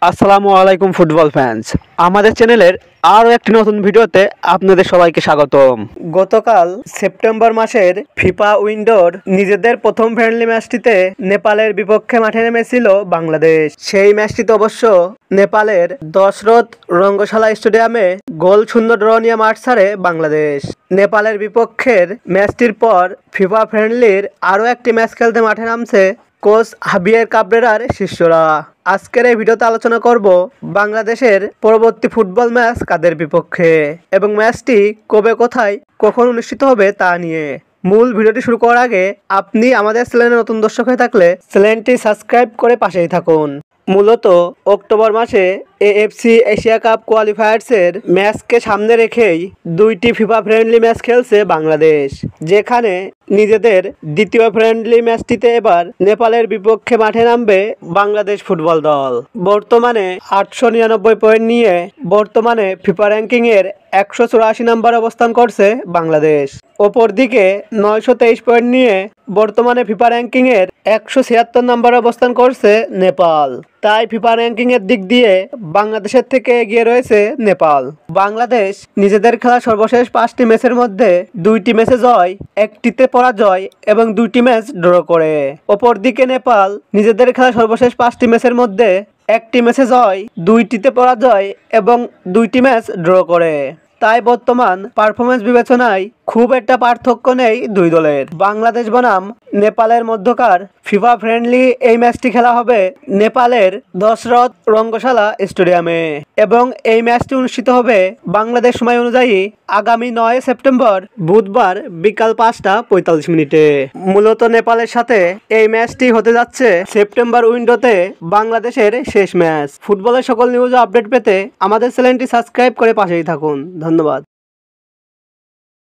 আসসালামু আলাইকুম football fans. আমাদের চ্যানেলের আরও একটি নতুন ভিডিওতে আপনাদের সবাইকে স্বাগতম। গতকাল সেপ্টেম্বর মাসের ফিফা উইন্ডোর নিজেদের প্রথম ফ্রেন্ডলি ম্যাচটিতে নেপালের বিপক্ষে মাঠে নেমেছিল বাংলাদেশ। সেই ম্যাচটিতে অবশ্য নেপালের দশরথ রঙ্গশালা স্টেডিয়ামে গোলশূন্য ড্র নিয়ে মাঠ ছাড়ে বাংলাদেশ। নেপালের বিপক্ষের ম্যাচটির পর ফিফা ফ্রেন্ডলির আরও একটি ম্যাচ খেলতে মাঠে নামছে কোচ হাবিয়ের কাবরেরার শিষ্যরা। আজকের এই ভিডিওতে আলোচনা করব বাংলাদেশের পরবর্তী ফুটবল ম্যাচ কাদের বিপক্ষে এবং ম্যাচটি কবে, কোথায়, কখন অনুষ্ঠিত হবে তা নিয়ে। মূল ভিডিওটি শুরু করার আগে আপনি আমাদের চ্যানেলে নতুন দর্শক হয়ে থাকলে চ্যানেলটি সাবস্ক্রাইব করে পাশেই থাকুন। মূলত অক্টোবর মাসে এএফসি এশিয়া কাপ কোয়ালিফায়ার্সের ম্যাচকে সামনে রেখেই দুইটি ফিফা ফ্রেন্ডলি ম্যাচ খেলছে বাংলাদেশ, যেখানে নিজেদের দ্বিতীয় ফ্রেন্ডলি ম্যাচটিতে এবার নেপালের বিপক্ষে মাঠে নামবে বাংলাদেশ ফুটবল দল। বর্তমানে 899 পয়েন্ট নিয়ে বর্তমানে ফিফা র্যাঙ্কিংয়ের 184 নম্বর অবস্থান করছে বাংলাদেশ। অপরদিকে 923 পয়েন্ট নিয়ে বর্তমানে ফিফা র্যাঙ্কিংয়ের 176 নম্বর অবস্থান করছে নেপাল। তাই ফিফা র্যাঙ্কিংয়ের দিক দিয়ে বাংলাদেশের থেকে এগিয়ে রয়েছে নেপাল। বাংলাদেশ নিজেদের খেলা সর্বশেষ 5টি ম্যাচের মধ্যে 2টি ম্যাচে জয়, 1টিতে পরাজয় এবং 2টি ম্যাচ ড্র করে। অপরদিকে নেপাল নিজেদের খেলা সর্বশেষ 5টি ম্যাচের মধ্যে 1টি ম্যাচে জয়, 2টিতে পরাজয় এবং 2টি ম্যাচ ড্র করে। তাই বর্তমান পারফরমেন্স বিবেচনায় খুব একটা পার্থক্য নেই দুই দলের। বাংলাদেশ বনাম নেপালের মধ্যকার ফিফা ফ্রেন্ডলি এই ম্যাচটি খেলা হবে নেপালের দশরথ রঙ্গশালা স্টেডিয়ামে এবং এই ম্যাচটি অনুষ্ঠিত হবে বাংলাদেশ সময় অনুযায়ী আগামী 9 সেপ্টেম্বর বুধবার বিকাল 5টা 45 মিনিটে। মূলত নেপালের সাথে এই ম্যাচটি হতে যাচ্ছে সেপ্টেম্বর উইন্ডোতে বাংলাদেশের শেষ ম্যাচ। ফুটবলের সকল নিউজ ও আপডেট পেতে আমাদের চ্যানেলটি সাবস্ক্রাইব করে পাশেই থাকুন। ধন্যবাদ।